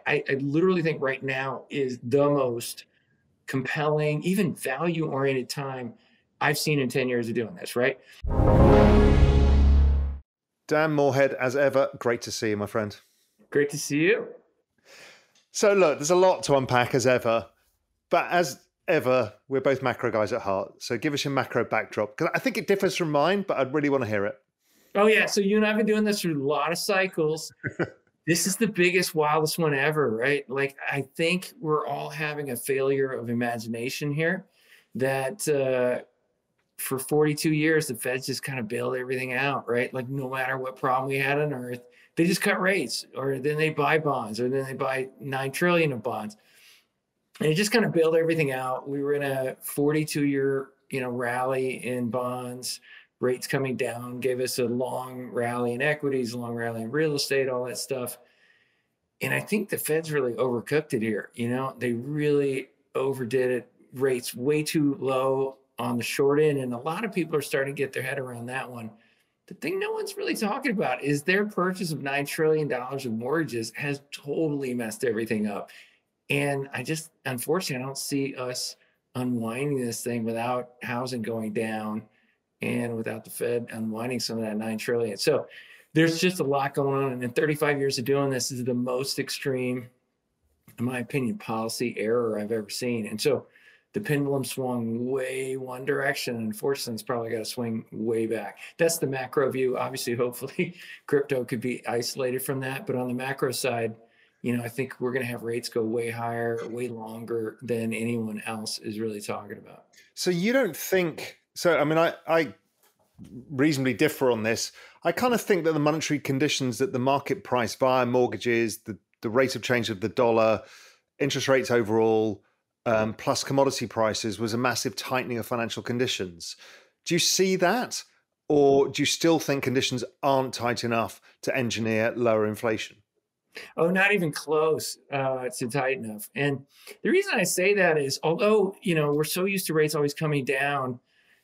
I literally think right now is the most compelling, even value-oriented time I've seen in 10 years of doing this, right? Dan Morehead, as ever, great to see you, my friend. Great to see you. So look, there's a lot to unpack as ever, but as ever, we're both macro guys at heart. So give us your macro backdrop, because I think it differs from mine, but I'd really want to hear it. Oh yeah, so you and I have been doing this through a lot of cycles. This is the biggest, wildest one ever, right? Like, I think we're all having a failure of imagination here that for 42 years, the Feds just kind of bailed everything out, right? Like, no matter what problem we had on Earth, they just cut rates, or then they buy bonds, or then they buy 9 trillion of bonds. And it just kind of bailed everything out. We were in a 42-year, rally in bonds, rates coming down, gave us a long rally in equities, a long rally in real estate, all that stuff. And I think the Fed's really overcooked it here. They really overdid it. Rates way too low on the short end. And a lot of people are starting to get their head around that one. The thing no one's really talking about is their purchase of $9 trillion of mortgages has totally messed everything up. And unfortunately, I don't see us unwinding this thing without housing going down and without the Fed unwinding some of that $9 trillion. So there's just a lot going on. And in 35 years of doing this, is the most extreme, in my opinion, policy error I've ever seen. And so the pendulum swung way one direction. And unfortunately, it's probably got to swing way back. That's the macro view. Obviously, hopefully, crypto could be isolated from that. But on the macro side, I think we're going to have rates go way higher, way longer than anyone else is really talking about. So you don't think... So, I mean, I reasonably differ on this. I kind of think that the monetary conditions that the market price via mortgages, the rate of change of the dollar, interest rates overall, plus commodity prices was a massive tightening of financial conditions. Do you see that? Or do you still think conditions aren't tight enough to engineer lower inflation? Oh, not even close to tight enough. And the reason I say that is, although, we're so used to rates always coming down,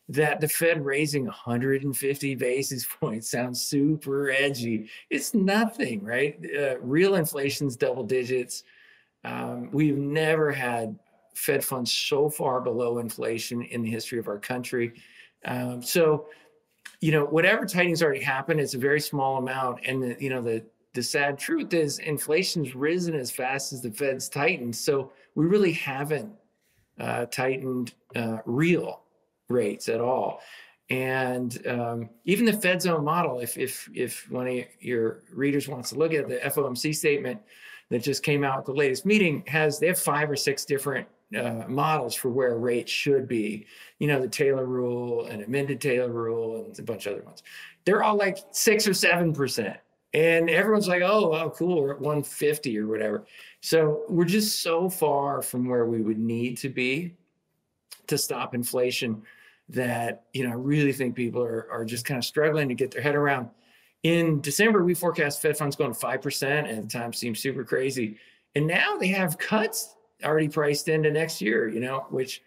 that the Fed raising 150 basis points sounds super edgy. It's nothing, right? Real inflation's double digits. We've never had Fed funds so far below inflation in the history of our country. So, whatever tightening's already happened, it's a very small amount. And, the sad truth is inflation's risen as fast as the Fed's tightened. So we really haven't tightened real rates at all. And even the Fed's own model, if one of your readers wants to look at the FOMC statement that just came out at the latest meeting, they have 5 or 6 different models for where rates should be. The Taylor rule and amended Taylor rule and a bunch of other ones. They're all like 6 or 7%. And everyone's like, oh, wow, cool, we're at 150 or whatever. So we're just so far from where we would need to be to stop inflation that, I really think people are just kind of struggling to get their head around. In December, we forecast Fed funds going to 5%, and at the time seemed super crazy. And now they have cuts already priced into next year, which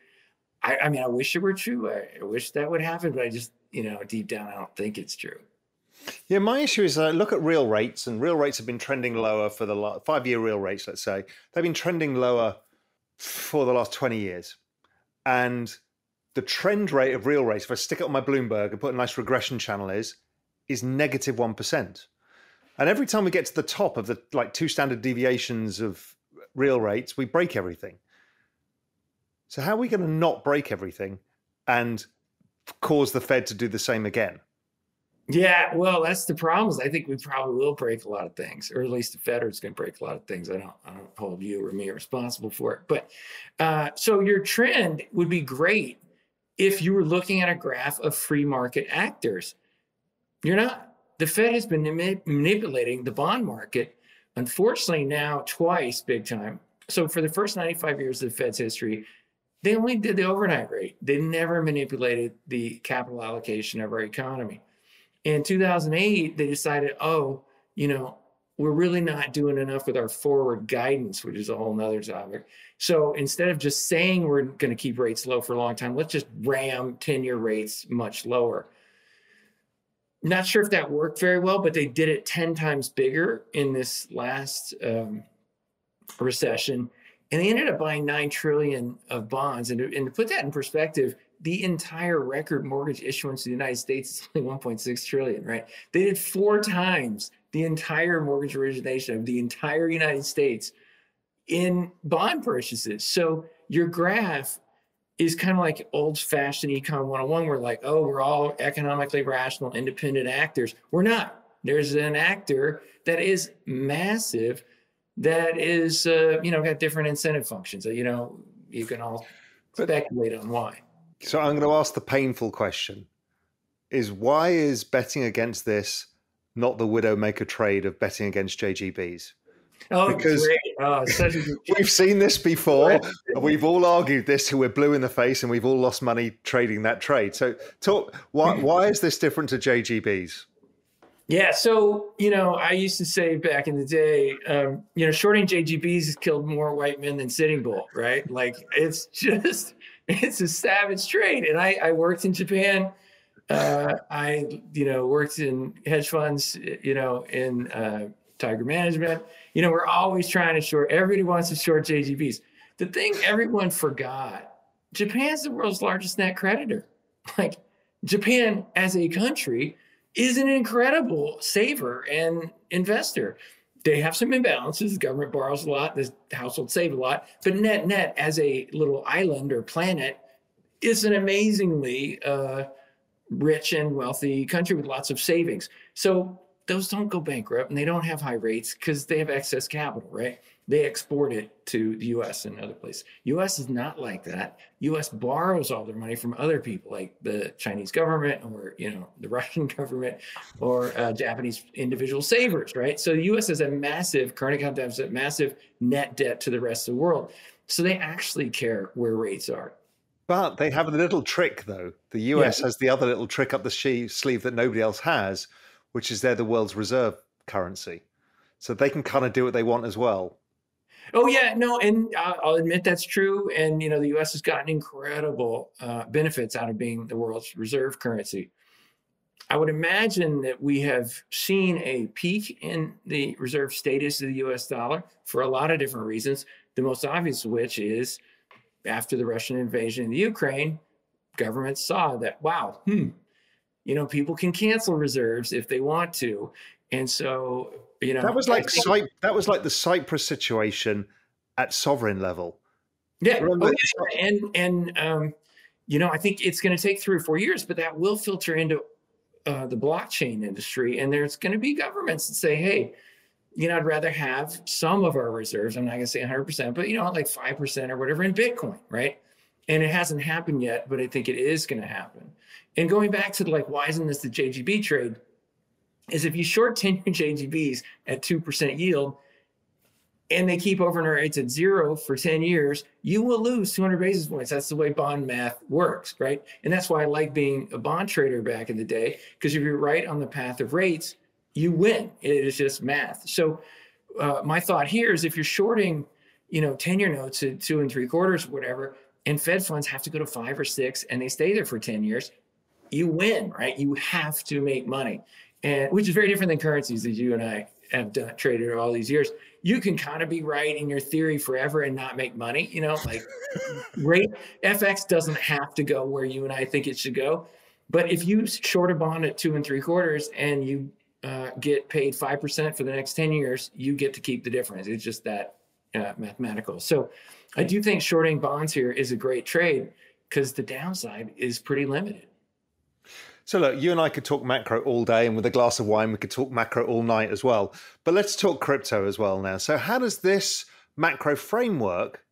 I wish it were true. I wish that would happen, but I just, deep down, I don't think it's true. Yeah, my issue is look at real rates, and real rates have been trending lower for the 5-year real rates, let's say. They've been trending lower for the last 20 years. And the trend rate of real rates, if I stick it on my Bloomberg and put a nice regression channel is negative 1%. And every time we get to the top of the 2 standard deviations of real rates, we break everything. So how are we going to not break everything and cause the Fed to do the same again? Yeah, well, that's the problem. Is I think we probably will break a lot of things, or at least the Fed is going to break a lot of things. I don't hold you or me responsible for it. But so your trend would be great if you were looking at a graph of free market actors. You're not. The Fed has been manipulating the bond market, unfortunately, now twice big time. So for the first 95 years of the Fed's history, they only did the overnight rate. They never manipulated the capital allocation of our economy. In 2008, they decided, we're really not doing enough with our forward guidance, which is a whole nother topic. So instead of just saying we're going to keep rates low for a long time, let's just ram 10-year rates much lower. Not sure if that worked very well, but they did it 10 times bigger in this last recession, and they ended up buying 9 trillion of bonds. And to put that in perspective, the entire record mortgage issuance in the United States is only 1.6 trillion, right? They did 4 times the entire mortgage origination of the entire United States in bond purchases. So your graph is kind of like old-fashioned Econ 101. We're like, oh, we're all economically rational, independent actors. We're not. There's an actor that is massive, that is, got different incentive functions. You can all speculate on why. So I'm going to ask the painful question: is why is betting against this not the widowmaker trade of betting against JGBs? Oh, because great. We've seen this before. We've all argued this till we're blue in the face, and we've all lost money trading that trade. So why is this different to JGBs? Yeah, so, I used to say back in the day, shorting JGBs has killed more white men than Sitting Bull, right? Like, it's a savage trade. And I worked in Japan. I worked in hedge funds, in Tiger Management. We're always trying to short. Everybody wants to short JGBs. The thing everyone forgot, Japan's the world's largest net creditor. Like, Japan as a country is an incredible saver and investor. They have some imbalances. The government borrows a lot. The households save a lot. But net, as a little island or planet, is an amazingly rich and wealthy country with lots of savings. So those don't go bankrupt, and they don't have high rates because they have excess capital, right? They export it to the U.S. and other places. U.S. is not like that. U.S. borrows all their money from other people, like the Chinese government or, the Russian government or Japanese individual savers, right? So the U.S. has a massive current account deficit, massive net debt to the rest of the world. So they actually care where rates are. But they have a little trick, though. The U.S. has the other little trick up the sleeve that nobody else has, which is they're the world's reserve currency. So they can kind of do what they want as well. Oh, yeah, no, and I'll admit that's true. And, the U.S. has gotten incredible benefits out of being the world's reserve currency. I would imagine that we have seen a peak in the reserve status of the U.S. dollar for a lot of different reasons, the most obvious of which is after the Russian invasion of the Ukraine, governments saw that, wow, people can cancel reserves if they want to. And so, that was like the Cyprus situation at sovereign level. Yeah. I think it's going to take 3 or 4 years, but that will filter into the blockchain industry. And there's going to be governments that say, hey, I'd rather have some of our reserves. I'm not going to say 100%, but, like 5% or whatever in Bitcoin, right? And it hasn't happened yet, but I think it is going to happen. And going back to why isn't this the JGB trade? Is if you short 10-year JGBs at 2% yield and they keep overnight rates at 0 for 10 years, you will lose 200 basis points. That's the way bond math works, right? And that's why I like being a bond trader back in the day, because if you're right on the path of rates, you win. It is just math. So my thought here is if you're shorting, 10-year notes at 2 3/4, whatever, and Fed funds have to go to 5 or 6 and they stay there for 10 years, you win, right? You have to make money. And which is very different than currencies that you and I have traded all these years. You can kind of be right in your theory forever and not make money. Rate FX doesn't have to go where you and I think it should go. But if you short a bond at 2 3/4 and you get paid 5% for the next 10 years, you get to keep the difference. It's just that mathematical. So I do think shorting bonds here is a great trade because the downside is pretty limited. So look, you and I could talk macro all day, and with a glass of wine, we could talk macro all night as well. But let's talk crypto as well now. So how does this macro framework,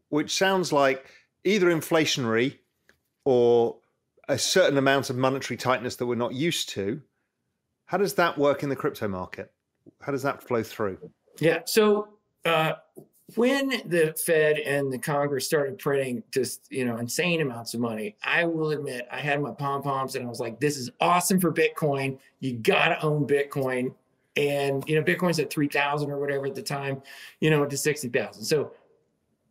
which sounds like either inflationary or a certain amount of monetary tightness that we're not used to, how does that work in the crypto market? How does that flow through? Yeah. So when the Fed and the Congress started printing just, insane amounts of money, I will admit I had my pom-poms and I was like, this is awesome for Bitcoin. You got to own Bitcoin. And, Bitcoin's at 3,000 or whatever at the time, to 60,000. So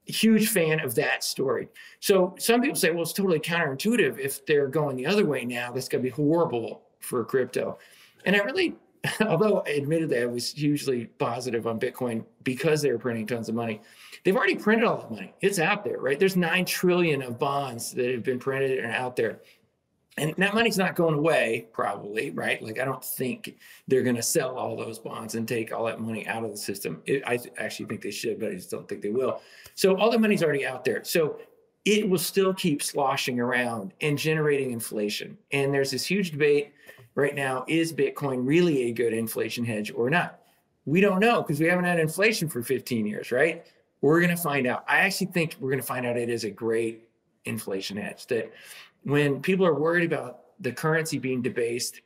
huge fan of that story. So some people say, well, it's totally counterintuitive. If they're going the other way now, that's going to be horrible for crypto. And I really although admittedly I was hugely positive on Bitcoin because they were printing tons of money. They've already printed all that money. It's out there, right? There's 9 trillion of bonds that have been printed and out there. And that money's not going away, probably, right? Like, I don't think they're going to sell all those bonds and take all that money out of the system. I actually think they should, but I just don't think they will. So all the money's already out there. So it will still keep sloshing around and generating inflation. And there's this huge debate right now, is Bitcoin really a good inflation hedge or not? We don't know because we haven't had inflation for 15 years, right? We're going to find out. I actually think we're going to find out it is a great inflation hedge, that when people are worried about the currency being debased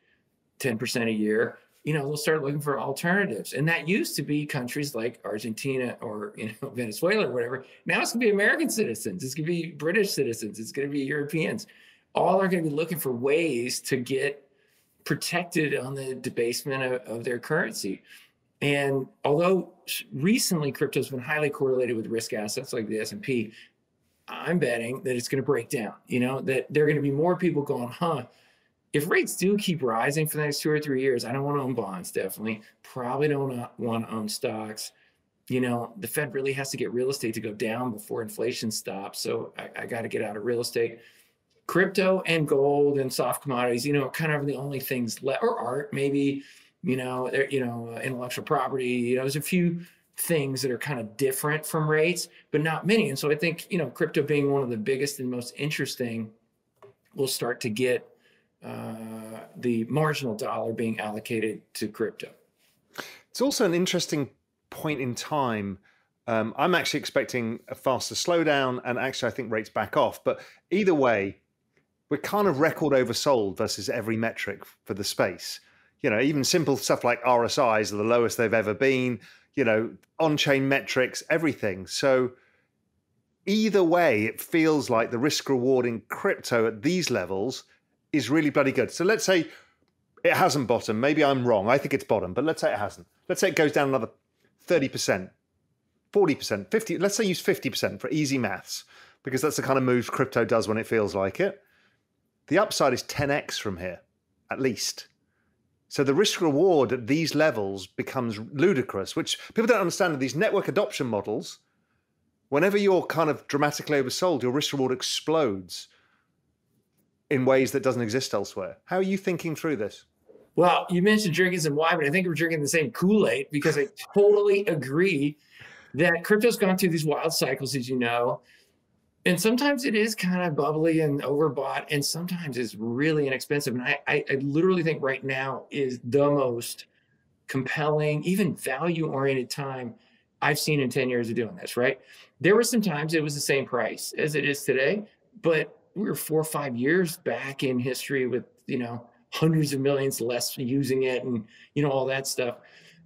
10% a year, they'll start looking for alternatives. And that used to be countries like Argentina or Venezuela or whatever. Now it's going to be American citizens. It's going to be British citizens. It's going to be Europeans. All are going to be looking for ways to get protected on the debasement of their currency. And although recently crypto has been highly correlated with risk assets like the S&P, I'm betting that it's going to break down, that there are going to be more people going, if rates do keep rising for the next 2 or 3 years, I don't want to own bonds, definitely. Probably don't want to own stocks. The Fed really has to get real estate to go down before inflation stops. So I got to get out of real estate. Crypto and gold and soft commodities, kind of the only things left, or art, maybe, intellectual property. There's a few things that are kind of different from rates, but not many. And so I think, crypto being one of the biggest and most interesting will start to get the marginal dollar being allocated to crypto. It's also an interesting point in time. I'm actually expecting a faster slowdown, and actually I think rates back off. But either way, we're kind of record oversold versus every metric for the space. Even simple stuff like RSIs are the lowest they've ever been. On-chain metrics, everything. So either way, it feels like the risk reward in crypto at these levels is really bloody good. So let's say it hasn't bottomed. Maybe I'm wrong. I think it's bottomed, but let's say it hasn't. Let's say it goes down another 30%, 40%, 50%. Let's say use 50% for easy maths, because that's the kind of moves crypto does when it feels like it. The upside is 10x from here, at least. So the risk reward at these levels becomes ludicrous, which people don't understand. These network adoption models, whenever you're kind of dramatically oversold, your risk reward explodes in ways that doesn't exist elsewhere. How are you thinking through this? Well, you mentioned drinking some wine, but I think we're drinking the same Kool-Aid, because I totally agree that crypto's gone through these wild cycles, as you know. And sometimes it is kind of bubbly and overbought, and sometimes it's really inexpensive. And I literally think right now is the most compelling, even value-oriented time I've seen in 10 years of doing this, right? There were some times it was the same price as it is today, but we were 4 or 5 years back in history with, hundreds of millions less using it and, all that stuff.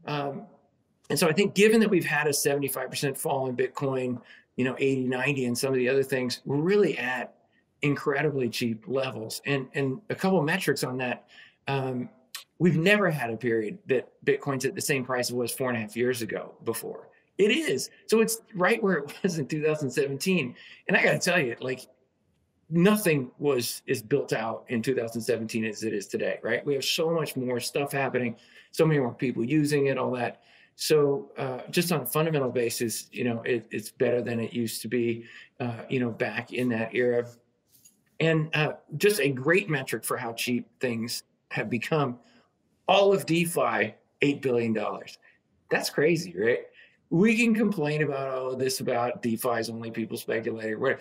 And so I think given that we've had a 75% fall in Bitcoin, 80, 90, and some of the other things, we're really at incredibly cheap levels. And a couple of metrics on that. We've never had a period that Bitcoin's at the same price it was 4.5 years ago before. It is. So it's right where it was in 2017. And I got to tell you, nothing is built out in 2017 as it is today, right? We have so much more stuff happening, so many more people using it, all that. So just on a fundamental basis, it's better than it used to be, back in that era. And just a great metric for how cheap things have become. All of DeFi, $8 billion. That's crazy, right? We can complain about, about DeFi is only people speculating.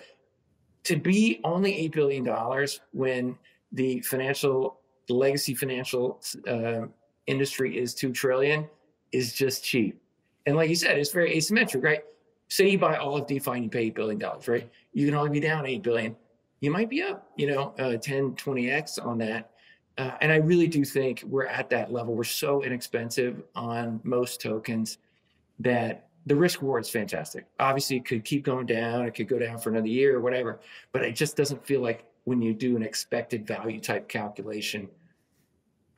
To be only $8 billion when the legacy financial industry is $2 trillion is just cheap. And like you said, it's very asymmetric, right? Say you buy all of DeFi and you pay $8 billion, right? You can only be down $8 billion. You might be up, 10, 20x on that. And I really do think we're at that level. We're so inexpensive on most tokens that the risk reward is fantastic. Obviously, it could keep going down. It could go down for another year or whatever. But it just doesn't feel like when you do an expected value type calculation,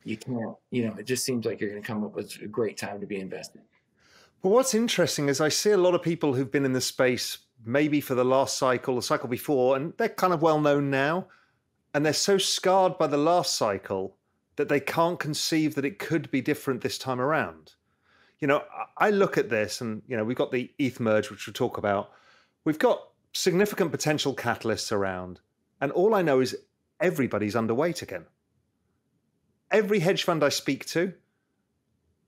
you can't, it just seems like you're going to come up with a great time to be invested. Well, what's interesting is I see a lot of people who've been in the space maybe for the last cycle, the cycle before, and they're kind of well known now. And they're so scarred by the last cycle that they can't conceive that it could be different this time around. You know, I look at this and, you know, we've got the ETH merge, which we'll talk about. We've got significant potential catalysts around. And all I know is everybody's underweight again. Every hedge fund I speak to,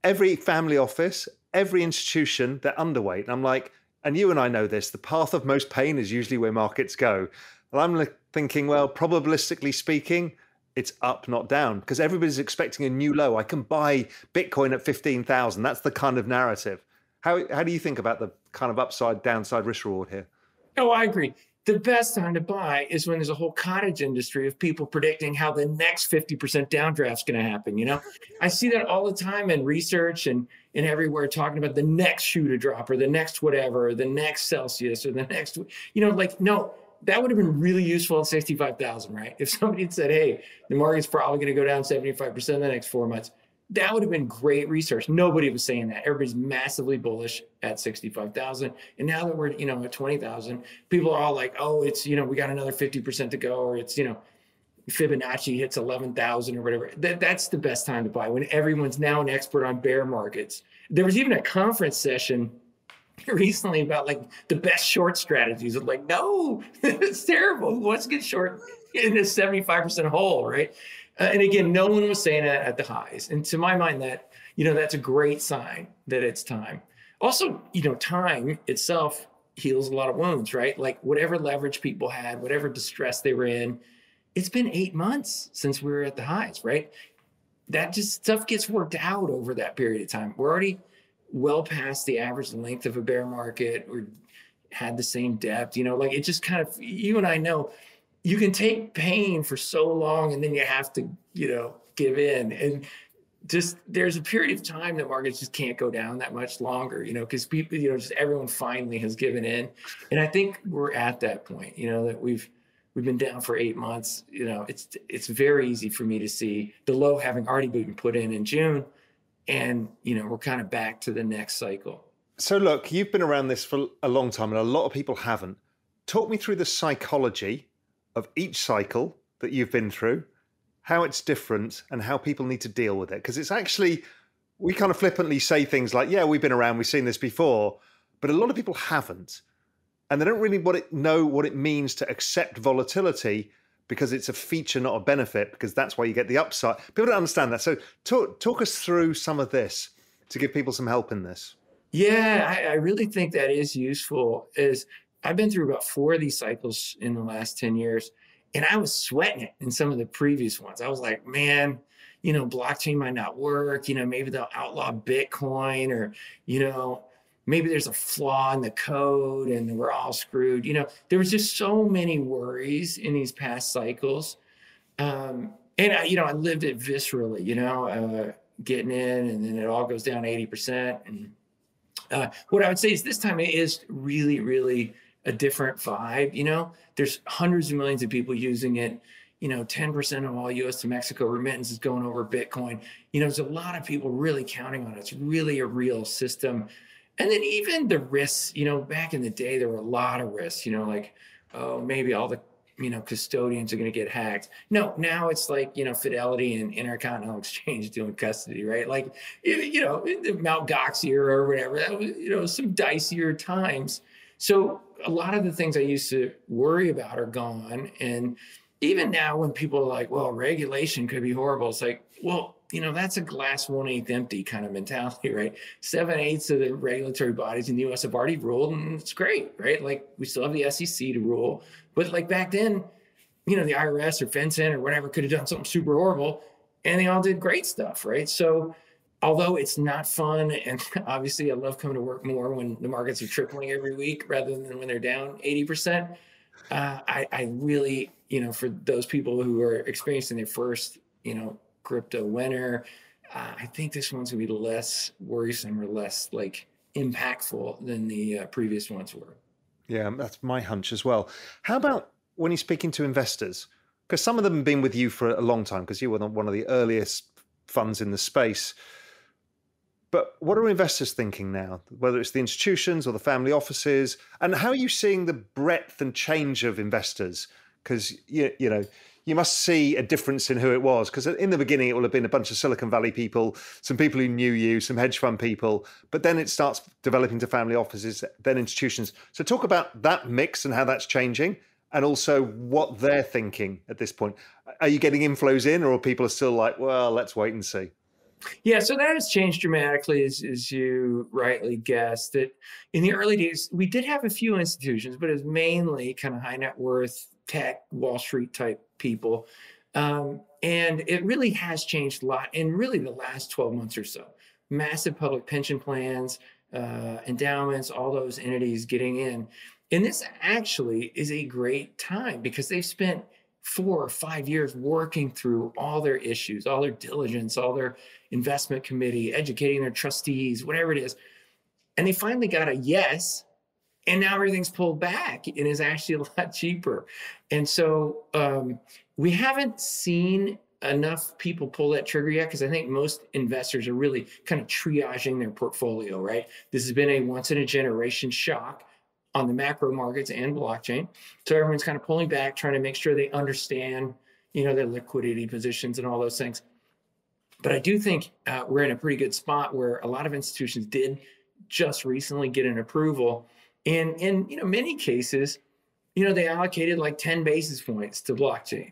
every family office, every institution, they're underweight. And I'm like, and you and I know this, the path of most pain is usually where markets go. Well, I'm thinking, well, probabilistically speaking, it's up, not down, because everybody's expecting a new low. I can buy Bitcoin at 15,000. That's the kind of narrative. How do you think about the kind of upside, downside risk reward here? Oh, I agree. The best time to buy is when there's a whole cottage industry of people predicting how the next 50% downdraft is going to happen. You know, I see that all the time in research and everywhere, talking about the next shoe to drop or the next whatever, or the next Celsius or the next, you know, like, no, that would have been really useful at 65,000, right? If somebody had said, hey, the market's probably going to go down 75% in the next 4 months, that would have been great research. Nobody was saying that. Everybody's massively bullish at 65,000. And now that we're, you know, at 20,000, people are all like, oh, it's, you know, we got another 50% to go, or it's, you know, Fibonacci hits 11,000 or whatever. That's the best time to buy, when everyone's now an expert on bear markets. There was even a conference session recently about like the best short strategies. I'm like, no, it's terrible. Who wants to get short in a 75% hole, right? And again, no one was saying that at the highs. And to my mind, that, you know, that's a great sign that it's time. Also, you know, time itself heals a lot of wounds, right? Like whatever leverage people had, whatever distress they were in, it's been 8 months since we were at the highs, right? That just stuff gets worked out over that period of time. We're already well past the average length of a bear market, or had the same depth, you know, like it just kind of, you and I know, you can take pain for so long and then you have to, you know, give in. And just there's a period of time that markets just can't go down that much longer, you know, because people, you know, just everyone finally has given in. And I think we're at that point, you know, that we've been down for 8 months. You know, it's very easy for me to see the low having already been put in June. And, you know, we're kind of back to the next cycle. So look, you've been around this for a long time and a lot of people haven't. Talk me through the psychology of each cycle that you've been through, how it's different and how people need to deal with it. Because it's actually, we kind of flippantly say things like, yeah, we've been around, we've seen this before, but a lot of people haven't. And they don't really know what it means to accept volatility, because it's a feature, not a benefit, because that's why you get the upside. People don't understand that. So talk us through some of this to give people some help in this. Yeah, I really think that is useful. I've been through about 4 of these cycles in the last 10 years, and I was sweating it in some of the previous ones. I was like, man, you know, blockchain might not work. You know, maybe they'll outlaw Bitcoin, or, you know, maybe there's a flaw in the code and we're all screwed. You know, there was just so many worries in these past cycles. And you know, I lived it viscerally, you know, getting in, and then it all goes down 80%. And what I would say is this time it is really, really a different vibe. You know, there's hundreds of millions of people using it. You know, 10% of all US to Mexico remittance is going over Bitcoin. You know, there's a lot of people really counting on it. It's really a real system. And then even the risks, you know, back in the day, there were a lot of risks, you know, like, oh, maybe all the, you know, custodians are going to get hacked. No, now it's like, you know, Fidelity and Intercontinental Exchange doing custody, right? Like, you know, the Mt. Gox era or whatever, that was, you know, some dicier times. So a lot of the things I used to worry about are gone. And even now when people are like, well, regulation could be horrible, it's like, well, you know, that's a glass 1/8 empty kind of mentality, right? 7/8 of the regulatory bodies in the US have already ruled, and it's great, right? Like, we still have the SEC to rule. But like back then, you know, the IRS or FinCEN or whatever could have done something super horrible, and they all did great stuff, right? So although it's not fun, and obviously I love coming to work more when the markets are tripling every week rather than when they're down 80%, I really, you know, for those people who are experiencing their first, you know, crypto winter, I think this one's gonna be less worrisome or less like impactful than the previous ones were. Yeah, that's my hunch as well. How about when you're speaking to investors? Because some of them have been with you for a long time, because you were one of the earliest funds in the space. But what are investors thinking now, whether it's the institutions or the family offices? And how are you seeing the breadth and change of investors? Because, you know, you must see a difference in who it was, because in the beginning it will have been a bunch of Silicon Valley people, some people who knew you, some hedge fund people, but then it starts developing to family offices, then institutions. So talk about that mix and how that's changing, and also what they're thinking at this point. Are you getting inflows in, or people are still like, well, let's wait and see? Yeah, so that has changed dramatically, as you rightly guessed. That in the early days, we did have a few institutions, but it was mainly kind of high net worth, tech, Wall Street type people. And it really has changed a lot in really the last 12 months or so. Massive public pension plans, endowments, all those entities getting in. And this actually is a great time because they've spent 4 or 5 years working through all their issues, all their diligence, all their investment committee, educating their trustees, whatever it is. And they finally got a yes. And now everything's pulled back and is actually a lot cheaper. And so we haven't seen enough people pull that trigger yet, because I think most investors are really kind of triaging their portfolio, right? This has been a once in a generation shock on the macro markets and blockchain. So everyone's kind of pulling back, trying to make sure they understand, their liquidity positions and all those things. But I do think we're in a pretty good spot where a lot of institutions did just recently get an approval. And in many cases, they allocated like 10 basis points to blockchain.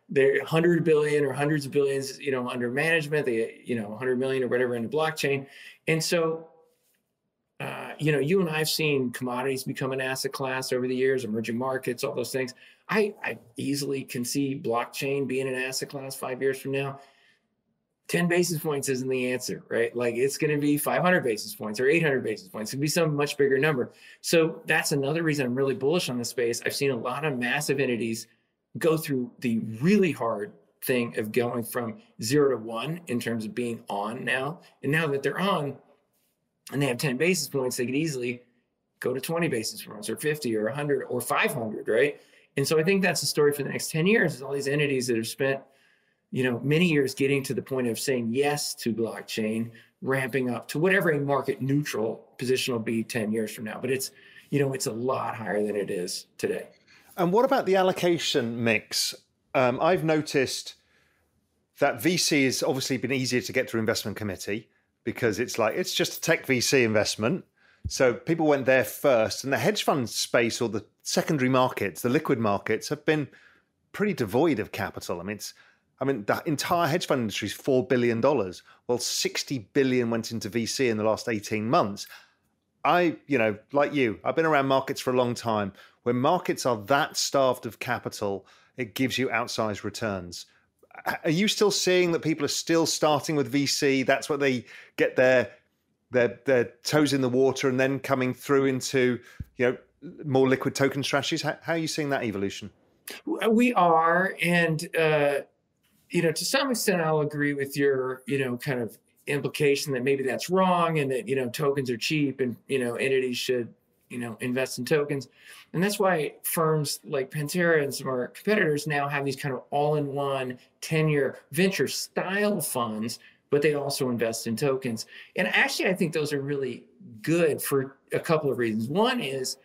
They're 100 billion or hundreds of billions, under management, they, 100 million or whatever into blockchain. And so, you and I have seen commodities become an asset class over the years, emerging markets, all those things. I easily can see blockchain being an asset class 5 years from now. 10 basis points isn't the answer, right? Like it's going to be 500 basis points or 800 basis points. It could be some much bigger number. So that's another reason I'm really bullish on this space. I've seen a lot of massive entities go through the really hard thing of going from 0 to 1 in terms of being on now. And now that they're on and they have 10 basis points, they could easily go to 20 basis points or 50 or 100 or 500, right? And so I think that's the story for the next 10 years is all these entities that have spent many years getting to the point of saying yes to blockchain, ramping up to whatever a market neutral position will be 10 years from now. But it's, it's a lot higher than it is today. And what about the allocation mix? I've noticed that VC has obviously been easier to get through investment committee because it's just a tech VC investment. So people went there first, and the hedge fund space or the secondary markets, the liquid markets have been pretty devoid of capital. I mean, the entire hedge fund industry is $4 billion. Well, 60 billion went into VC in the last 18 months. Like you, I've been around markets for a long time. When markets are that starved of capital, it gives you outsized returns. Are you still seeing that people are still starting with VC? That's what they get their toes in the water and then coming through into, more liquid token strategies. How are you seeing that evolution? We are. And, to some extent, I'll agree with your, kind of implication that maybe that's wrong and that, tokens are cheap and, entities should, invest in tokens. And that's why firms like Pantera and some of our competitors now have these kind of all-in-one 10-year venture style funds, but they also invest in tokens. And actually, I think those are really good for a couple of reasons. One is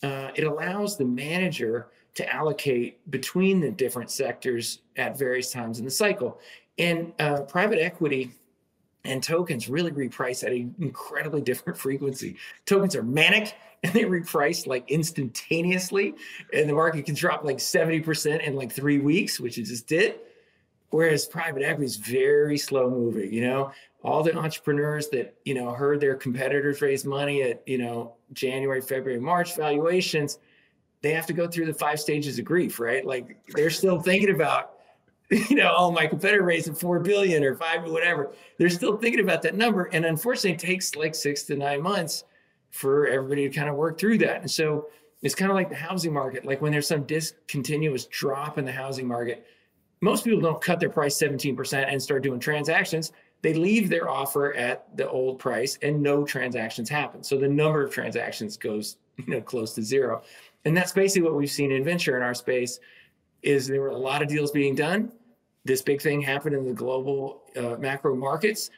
it allows the manager to allocate between the different sectors at various times in the cycle. And private equity and tokens really reprice at an incredibly different frequency. Tokens are manic and they reprice like instantaneously, and the market can drop like 70% in like 3 weeks, which it just did. Whereas private equity is very slow moving. All the entrepreneurs that, heard their competitors raise money at, January, February, March valuations, they have to go through the 5 stages of grief, right? Like they're still thinking about, oh, my competitor raised 4 billion or 5 or whatever. They're still thinking about that number. And unfortunately, it takes like 6 to 9 months for everybody to kind of work through that. And so it's kind of like the housing market. Like when there's some discontinuous drop in the housing market, most people don't cut their price 17% and start doing transactions. They leave their offer at the old price and no transactions happen. So the number of transactions goes, close to zero. And that's basically what we've seen in venture in our space is there were a lot of deals being done. This big thing happened in the global macro markets.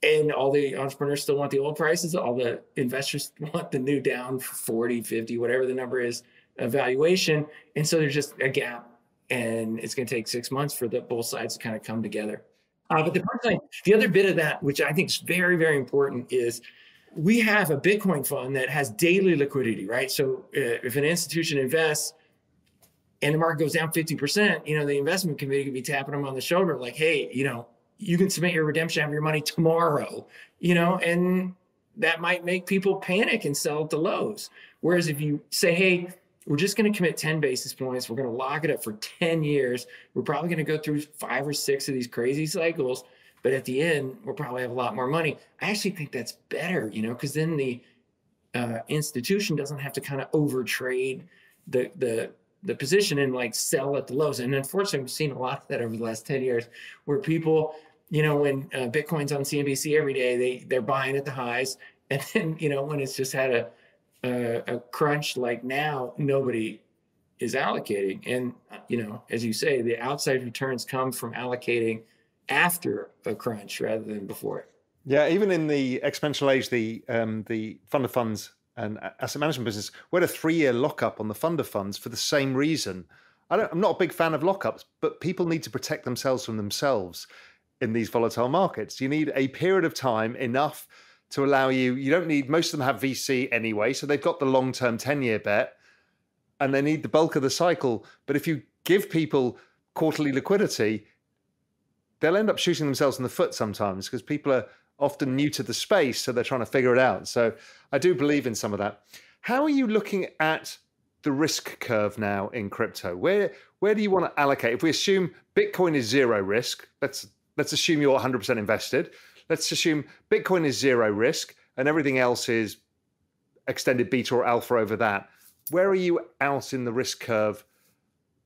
And all the entrepreneurs still want the old prices. All the investors want the new down 40, 50, whatever the number is, valuation. And so there's just a gap and it's going to take 6 months for both sides to kind of come together. But the other bit of that, which I think is very, very important, is we have a Bitcoin fund that has daily liquidity, right? So if an institution invests and the market goes down 50%, the investment committee could be tapping them on the shoulder like, hey, you can submit your redemption, have your money tomorrow, and that might make people panic and sell at the lows. Whereas if you say, hey, we're just going to commit 10 basis points, we're going to lock it up for 10 years, we're probably going to go through 5 or 6 of these crazy cycles, but at the end, we'll probably have a lot more money. I actually think that's better, because then the institution doesn't have to kind of overtrade the position and like sell at the lows. And unfortunately, we've seen a lot of that over the last 10 years where people, when Bitcoin's on CNBC every day, they're buying at the highs. And then, when it's just had a crunch like now, nobody is allocating. And, as you say, the outside returns come from allocating after a crunch rather than before it. Yeah, even in the exponential age, the fund of funds and asset management business, we had a 3-year lockup on the fund of funds for the same reason. I'm not a big fan of lockups, but people need to protect themselves from themselves in these volatile markets. You need a period of time enough to allow you don't need, most of them have VC anyway, so they've got the long-term 10-year bet and they need the bulk of the cycle. But if you give people quarterly liquidity, they'll end up shooting themselves in the foot sometimes because people are often new to the space, so they're trying to figure it out. So I do believe in some of that. How are you looking at the risk curve now in crypto? Where do you want to allocate? If we assume Bitcoin is zero risk, let's assume you're 100% invested. Let's assume Bitcoin is zero risk and everything else is extended beta or alpha over that. Where are you out in the risk curve?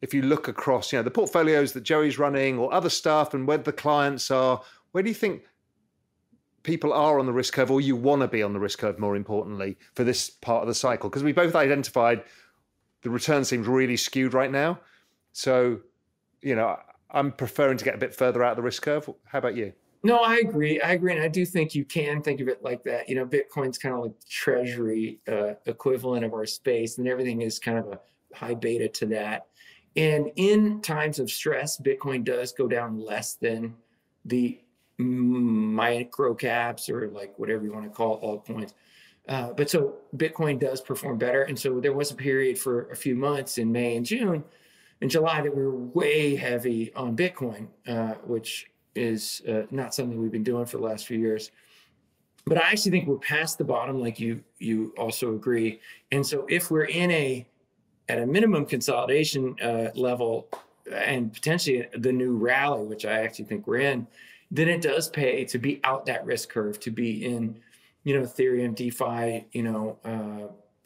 If you look across, the portfolios that Joey's running or other stuff and where the clients are, where do you think people are on the risk curve, or you want to be on the risk curve, more importantly, for this part of the cycle? Because we both identified the return seems really skewed right now. So, I'm preferring to get a bit further out of the risk curve. How about you? No, I agree. And I do think you can think of it like that. Bitcoin's kind of like treasury equivalent of our space, and everything is kind of a high beta to that. And in times of stress, Bitcoin does go down less than the micro caps, or like whatever you want to call altcoins. But so Bitcoin does perform better. And so there was a period for a few months in May and June and July that we were way heavy on Bitcoin, which is not something we've been doing for the last few years. But I actually think we're past the bottom, like you also agree. And so if we're at a minimum consolidation level and potentially the new rally, which I actually think we're in, then it does pay to be out that risk curve, to be in, Ethereum, DeFi,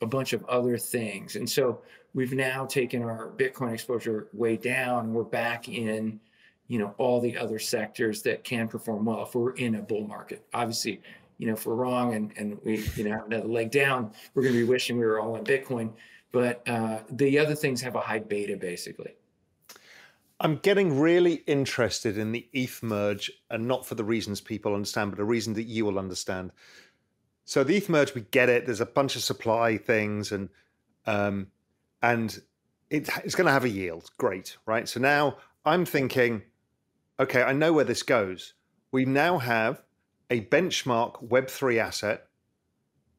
a bunch of other things. And so we've now taken our Bitcoin exposure way down, and we're back in, all the other sectors that can perform well if we're in a bull market. Obviously, if we're wrong and we, have another leg down, we're going to be wishing we were all in Bitcoin. But the other things have a high beta, basically. I'm getting really interested in the ETH merge, and not for the reasons people understand, but a reason that you will understand. So the ETH merge, we get it. There's a bunch of supply things, and it's going to have a yield. Great, right? So now I'm thinking, okay, I know where this goes. We now have a benchmark Web3 asset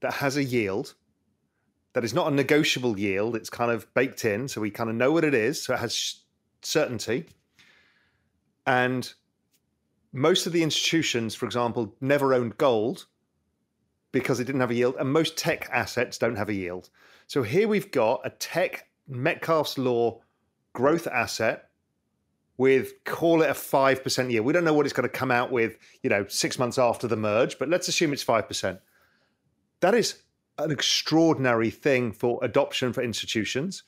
that has a yield that is not a negotiable yield. It's kind of baked in, so we kind of know what it is. So it has certainty. And most of the institutions, for example, never owned gold because it didn't have a yield, and most tech assets don't have a yield. So here we've got a tech Metcalfe's law growth asset with, call it a 5% yield. We don't know what it's going to come out with, 6 months after the merge, but let's assume it's 5%. That is an extraordinary thing for adoption for institutions.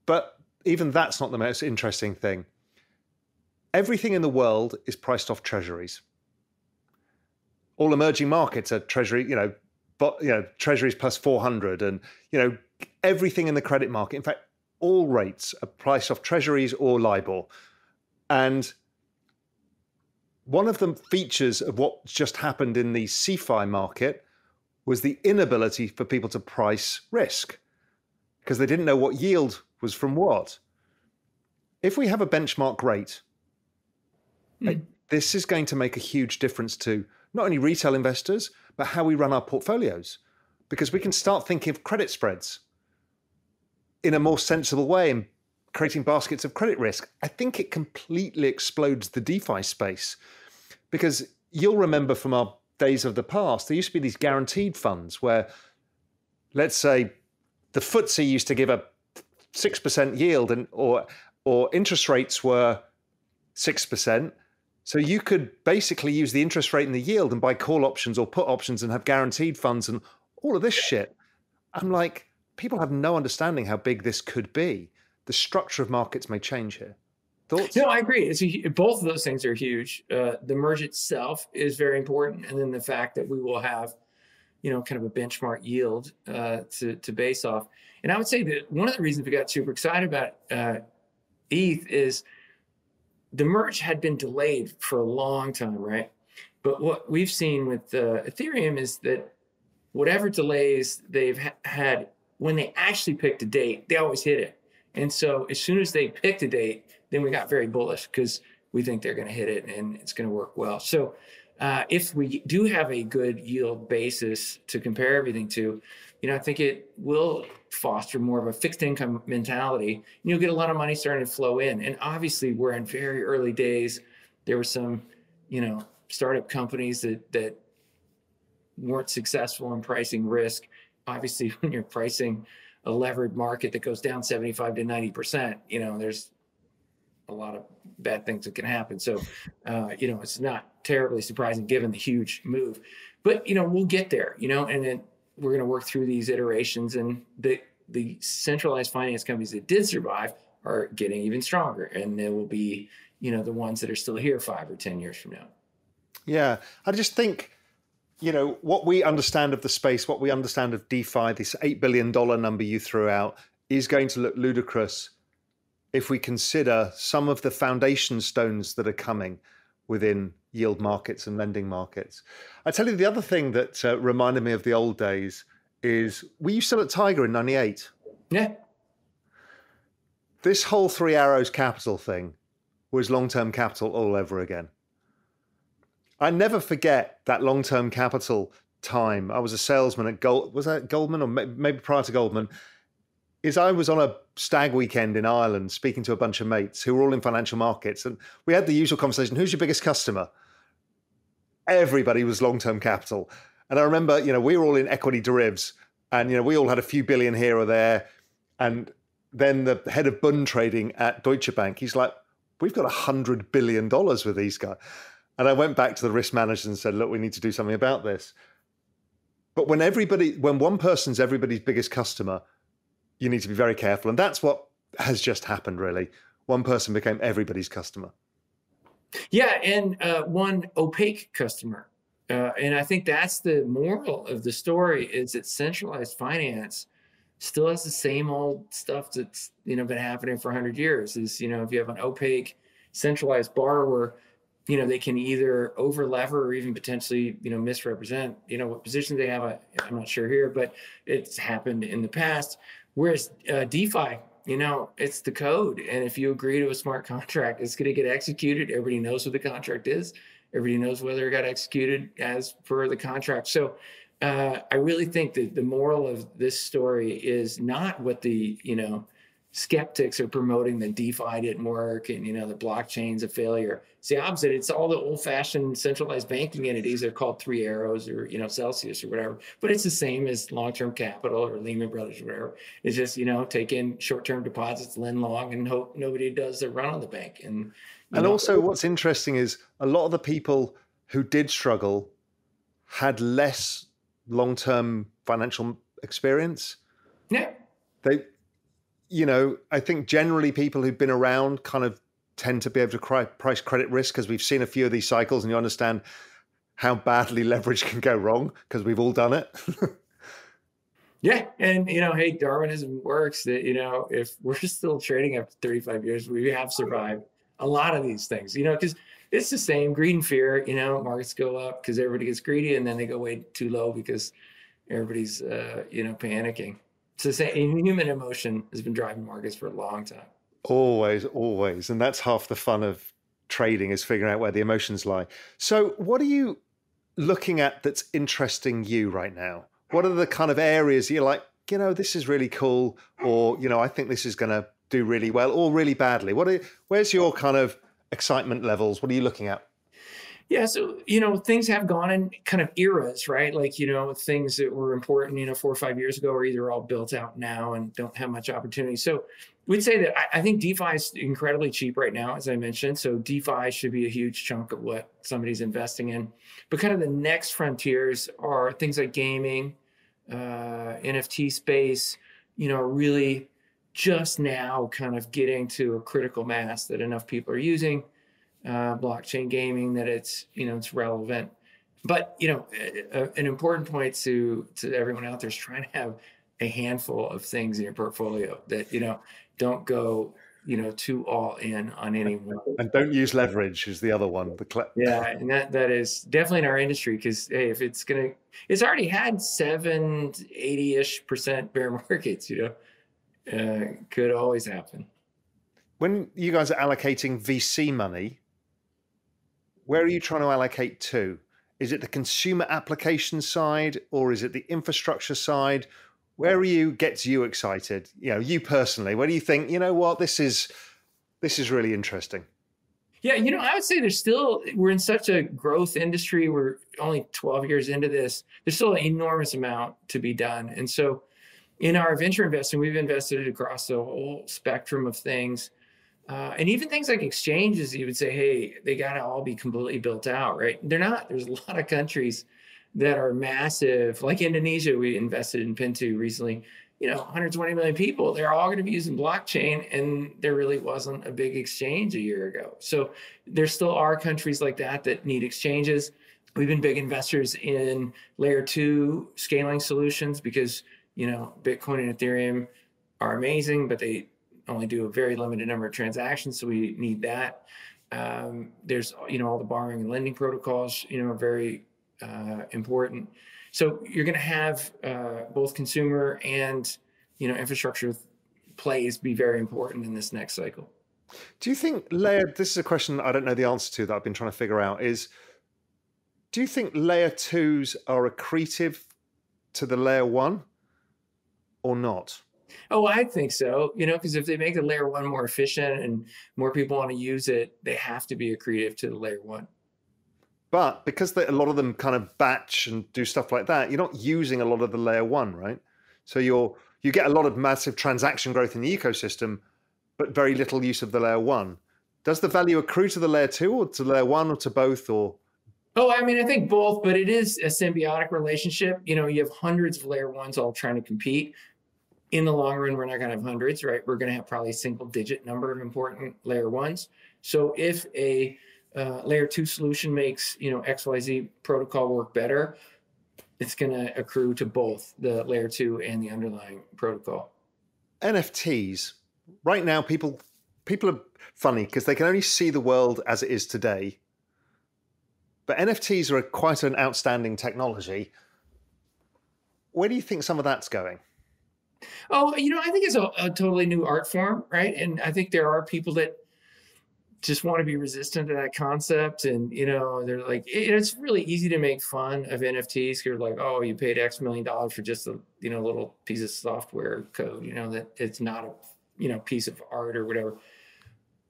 But even that's not the most interesting thing. Everything in the world is priced off treasuries. All emerging markets are treasury, treasuries plus 400, and everything in the credit market. In fact, all rates are priced off treasuries or LIBOR. And one of the features of what just happened in the CeFi market was the inability for people to price risk, because they didn't know what yield was from what. if we have a benchmark rate, this is going to make a huge difference to not only retail investors, but how we run our portfolios, because we can start thinking of credit spreads in a more sensible way and creating baskets of credit risk. I think it completely explodes the DeFi space, because you'll remember from our days of the past, there used to be these guaranteed funds where, let's say, the FTSE used to give a 6% yield, and or interest rates were 6%. So you could basically use the interest rate and the yield and buy call options or put options and have guaranteed funds and all of this shit. I'm like, people have no understanding how big this could be. The structure of markets may change here. Thoughts? No, I agree. Both of those things are huge. The merge itself is very important. And then the fact that we will have, kind of a benchmark yield to base off. And I would say that one of the reasons we got super excited about ETH is the merge had been delayed for a long time, right? But what we've seen with Ethereum is that whatever delays they've had, when they actually picked a date, they always hit it. And so as soon as they picked a date, then we got very bullish because we think they're going to hit it and it's going to work well. So if we do have a good yield basis to compare everything to, I think it will foster more of a fixed income mentality. And you'll get a lot of money starting to flow in. And obviously we're in very early days. There were some, startup companies that weren't successful in pricing risk. Obviously, when you're pricing a levered market that goes down 75 to 90%, there's a lot of bad things that can happen. So, it's not terribly surprising given the huge move, but, we'll get there, and then we're going to work through these iterations, and the centralized finance companies that did survive are getting even stronger, and they will be, the ones that are still here 5 or 10 years from now. Yeah. I just think, what we understand of the space, what we understand of DeFi, this $8 billion number you threw out, is going to look ludicrous if we consider some of the foundation stones that are coming within yield markets and lending markets. I tell you, the other thing that reminded me of the old days is, were you still at Tiger in 98? Yeah. This whole Three Arrows Capital thing was long-term capital all over again. I never forget that long-term capital time. I was a salesman at was that Goldman, or maybe prior to Goldman? I was on a stag weekend in Ireland speaking to a bunch of mates who were all in financial markets, and we had the usual conversation: who's your biggest customer? Everybody was long-term capital. And I remember, we were all in equity derivatives, and we all had a few billion here or there. And then the head of bund trading at Deutsche Bank, he's like, we've got $100 billion with these guys. And I went back to the risk managers and said, look, we need to do something about this. But when one person's everybody's biggest customer, you need to be very careful. And that's what has just happened, really. One person became everybody's customer. Yeah, and one opaque customer. And I think that's the moral of the story, is that centralized finance still has the same old stuff that's been happening for 100 years. Is if you have an opaque centralized borrower, they can either over lever or even potentially misrepresent what position they have. I'm not sure here, but it's happened in the past. Whereas DeFi, it's the code, and if you agree to a smart contract, it's going to get executed. Everybody knows what the contract is. Everybody knows whether it got executed as per the contract. So I really think that the moral of this story is not what the skeptics are promoting, that DeFi didn't work and the blockchain's a failure. It's the opposite. It's all the old-fashioned centralized banking entities. They're called Three Arrows or Celsius or whatever, but it's the same as long-term capital or Lehman Brothers or whatever. It's just take in short-term deposits, lend long, and hope nobody does the run on the bank. And also, what's interesting is a lot of the people who did struggle had less long-term financial experience. Yeah. I think generally people who've been around kind of tend to be able to price credit risk, because we've seen a few of these cycles, and you understand how badly leverage can go wrong, because we've all done it. Yeah. And, hey, Darwinism works. That, if we're still trading after 35 years, we have survived a lot of these things, because it's the same greed and fear. Markets go up because everybody gets greedy, and then they go way too low because everybody's, panicking. It's the same. Human emotion has been driving markets for a long time. Always, always. And that's half the fun of trading, is figuring out where the emotions lie. So what are you looking at that's interesting you right now? What are the kind of areas you're like, this is really cool, or, I think this is going to do really well or really badly? Where's your kind of excitement levels? What are you looking at? Yeah, so things have gone in kind of eras, right? Like things that were important 4 or 5 years ago are either all built out now and don't have much opportunity. So we'd say that I think DeFi is incredibly cheap right now, as I mentioned. So DeFi should be a huge chunk of what somebody's investing in. But kind of the next frontiers are things like gaming, NFT space. Really just now kind of getting to a critical mass that enough people are using blockchain gaming, that it's relevant. But an important point to everyone out there is trying to have a handful of things in your portfolio that don't go too all in on any one. And don't use leverage is the other one. Yeah, and that is definitely in our industry, because hey, if it's already had 80-ish% bear markets. Could always happen. When you guys are allocating VC money, where are you trying to allocate to? Is it the consumer application side, or is it the infrastructure side? Where gets you excited? You personally, where do you think, this is really interesting? Yeah, I would say we're in such a growth industry. We're only 12 years into this. There's still an enormous amount to be done. And so in our venture investing, we've invested across the whole spectrum of things. And even things like exchanges, you would say, hey, they got to all be completely built out, right? They're not. There's a lot of countries that are massive, like Indonesia. We invested in Pintu recently, 120 million people. They're all going to be using blockchain, and there really wasn't a big exchange a year ago. So there still are countries like that need exchanges. We've been big investors in layer 2 scaling solutions because, Bitcoin and Ethereum are amazing, but they only do a very limited number of transactions, so we need that. There's all the borrowing and lending protocols are very important. So you're going to have both consumer and infrastructure plays be very important in this next cycle. Do you think this is a question I don't know the answer to, that I've been trying to figure out, is do you think layer 2s are accretive to the layer 1 or not? Oh, I think so, because if they make the layer 1 more efficient and more people want to use it, they have to be accretive to the layer 1. But because a lot of them kind of batch and do stuff like that, you're not using a lot of the layer 1, right? So you get a lot of massive transaction growth in the ecosystem, but very little use of the layer 1. Does the value accrue to the layer 2 or to layer 1 or to both, or? Oh, I think both, but it is a symbiotic relationship. You have hundreds of layer 1s all trying to compete. In the long run, we're not going to have hundreds, right? We're going to have probably a single-digit number of important layer 1s. So if a layer 2 solution makes XYZ protocol work better, it's going to accrue to both the layer 2 and the underlying protocol. NFTs. Right now, people are funny because they can only see the world as it is today. But NFTs are quite an outstanding technology. Where do you think some of that's going? Oh, I think it's a totally new art form, right? And I think there are people that just want to be resistant to that concept. And, they're like, it's really easy to make fun of NFTs. You're like, oh, you paid X million dollars for just a, little piece of software code, that it's not a, piece of art or whatever.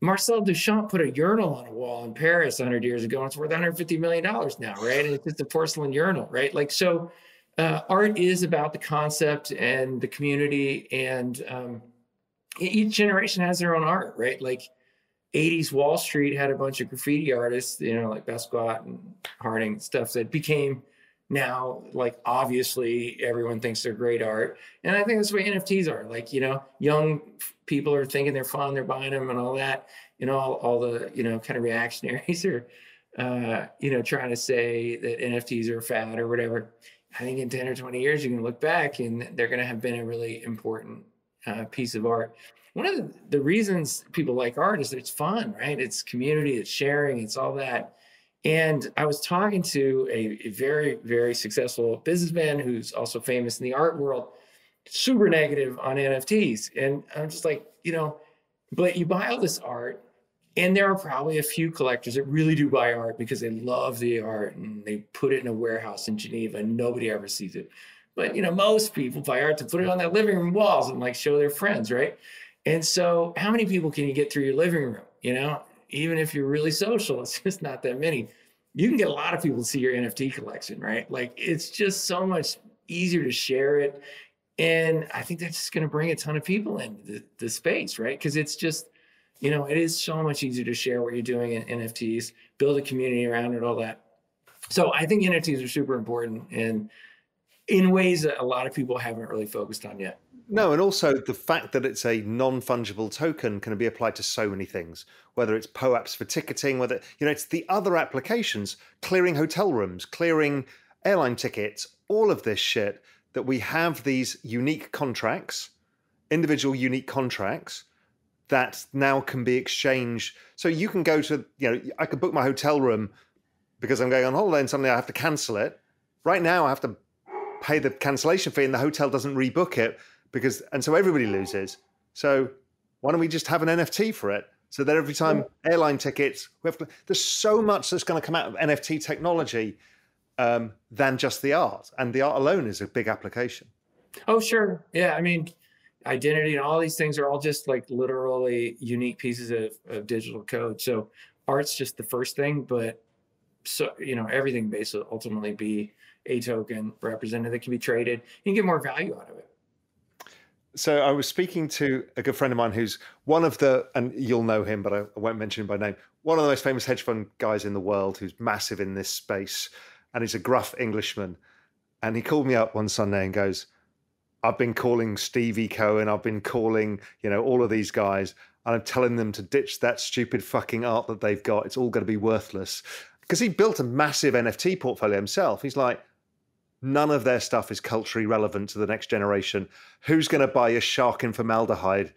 Marcel Duchamp put a urinal on a wall in Paris 100 years ago, and it's worth $150 million now, right? And it's just a porcelain urinal, right? Like, so art is about the concept and the community, and each generation has their own art, right? Like 80s Wall Street had a bunch of graffiti artists, like Basquiat and Harding, stuff that became now, like, obviously everyone thinks they're great art. And I think that's the way NFTs are. Like, young people are thinking they're fun, they're buying them and all that. All the, kind of reactionaries are, trying to say that NFTs are fad or whatever. I think in 10 or 20 years, you can look back and they're going to have been a really important piece of art. One of the reasons people like art is that it's fun, right? It's community, it's sharing, it's all that. And I was talking to a very, very successful businessman who's also famous in the art world, super negative on NFTs. And I'm just like, But you buy all this art, and there are probably a few collectors that really do buy art because they love the art and they put it in a warehouse in Geneva and nobody ever sees it. But most people buy art to put it on their living room walls and like show their friends, right? And so how many people can you get through your living room? Even if you're really social, it's just not that many. You can get a lot of people to see your NFT collection, right? Like it's just so much easier to share it. And I think that's just going to bring a ton of people into the space, right? Because it's just, it is so much easier to share what you're doing in NFTs, build a community around it, all that. So I think NFTs are super important and in ways that a lot of people haven't really focused on yet. No, and also the fact that it's a non-fungible token can be applied to so many things, whether it's POAPs for ticketing, whether, it's the other applications, clearing hotel rooms, clearing airline tickets, all of this shit, that we have these unique contracts, individual unique contracts that now can be exchanged. So you can go to, I could book my hotel room because I'm going on holiday and suddenly I have to cancel it. Right now I have to pay the cancellation fee and the hotel doesn't rebook it and so everybody loses. So why don't we just have an NFT for it? So that every time airline tickets, there's so much that's going to come out of NFT technology than just the art. And the art alone is a big application. Oh, sure. Yeah. I mean, identity and all these things are all just like literally unique pieces of digital code. So art's just the first thing, but everything basically ultimately be a token represented that can be traded. You can get more value out of it. So I was speaking to a good friend of mine who's and you'll know him, but I won't mention him by name, one of the most famous hedge fund guys in the world who's massive in this space. And he's a gruff Englishman. And he called me up one Sunday and goes, I've been calling Stevie Cohen, I've been calling, all of these guys, and I'm telling them to ditch that stupid fucking art that they've got. It's all going to be worthless. Because he built a massive NFT portfolio himself. He's like, none of their stuff is culturally relevant to the next generation. Who's going to buy a shark in formaldehyde?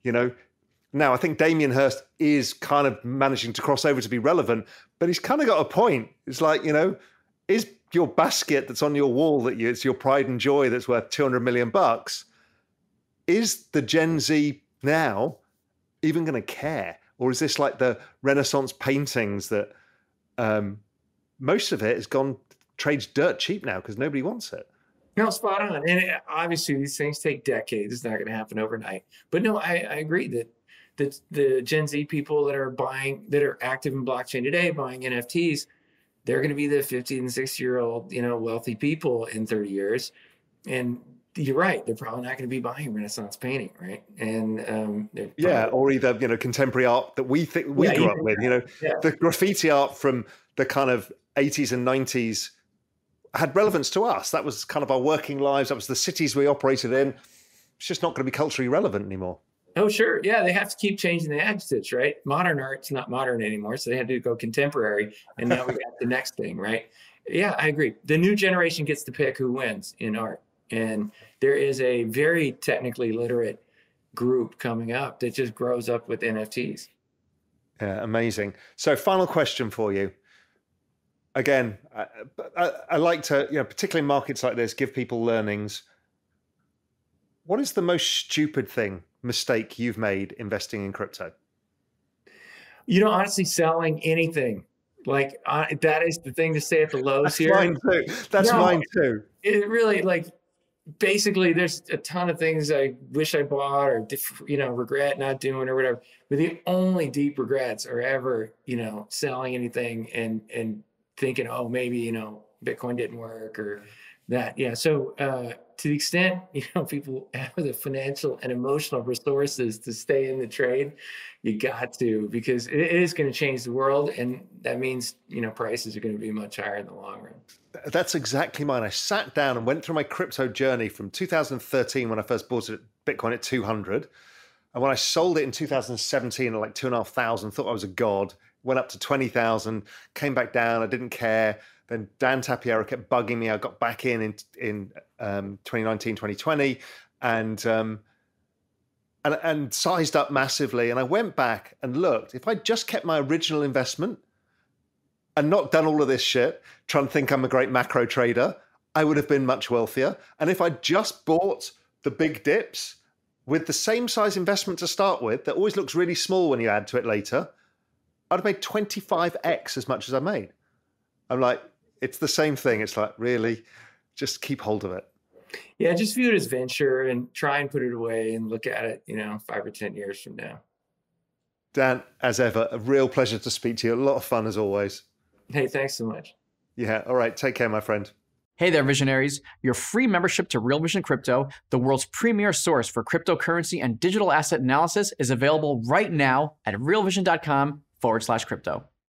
Now I think Damien Hirst is kind of managing to cross over to be relevant, but he's kind of got a point. It's like, is your basket that's on your wall it's your pride and joy that's worth 200 million bucks? Is the Gen Z now even going to care? Or is this like the Renaissance paintings that most of it has gone trades dirt cheap now because nobody wants it? No, spot on. And obviously these things take decades. It's not going to happen overnight. But no, I agree that the Gen Z people that are active in blockchain today, buying NFTs, they're going to be the 50 and 60-year-old, wealthy people in 30 years. And you're right. They're probably not going to be buying Renaissance painting, right? And or either, contemporary art that we think we grew up with, the graffiti art from the kind of 80s and 90s had relevance to us. That was kind of our working lives. That was the cities we operated in. It's just not going to be culturally relevant anymore. Oh, sure. Yeah, they have to keep changing the adjectives, right? Modern art's not modern anymore, so they had to go contemporary, and now we got the next thing, right? Yeah, I agree. The new generation gets to pick who wins in art, and there is a very technically literate group coming up that just grows up with NFTs. Yeah, amazing. So final question for you. Again, I like to, particularly in markets like this, give people learnings. What is the most stupid mistake you've made investing in crypto? Honestly, selling anything. Like that is the thing to say at the lows here. Mine too. That's mine too. It really, basically there's a ton of things I wish I bought or, regret not doing or whatever. But the only deep regrets are ever, selling anything and thinking, oh, maybe, Bitcoin didn't work or that. Yeah. So to the extent, people have the financial and emotional resources to stay in the trade, you got to, because it is going to change the world. And that means, prices are going to be much higher in the long run. That's exactly mine. I sat down and went through my crypto journey from 2013 when I first bought Bitcoin at 200. And when I sold it in 2017 at like 2,500, thought I was a god, went up to 20,000, came back down. I didn't care. Then Dan Tapiera kept bugging me. I got back in 2019, 2020 and sized up massively. And I went back and looked. If I just kept my original investment and not done all of this shit, trying to think I'm a great macro trader, I would have been much wealthier. And if I just bought the big dips with the same size investment to start with, that always looks really small when you add to it later, I'd have made 25x as much as I made. I'm like, it's the same thing. It's like, really, just keep hold of it. Yeah, just view it as venture and try and put it away and look at it, 5 or 10 years from now. Dan, as ever, a real pleasure to speak to you. A lot of fun as always. Hey, thanks so much. Yeah. All right. Take care, my friend. Hey there, visionaries. Your free membership to Real Vision Crypto, the world's premier source for cryptocurrency and digital asset analysis, is available right now at realvision.com/crypto.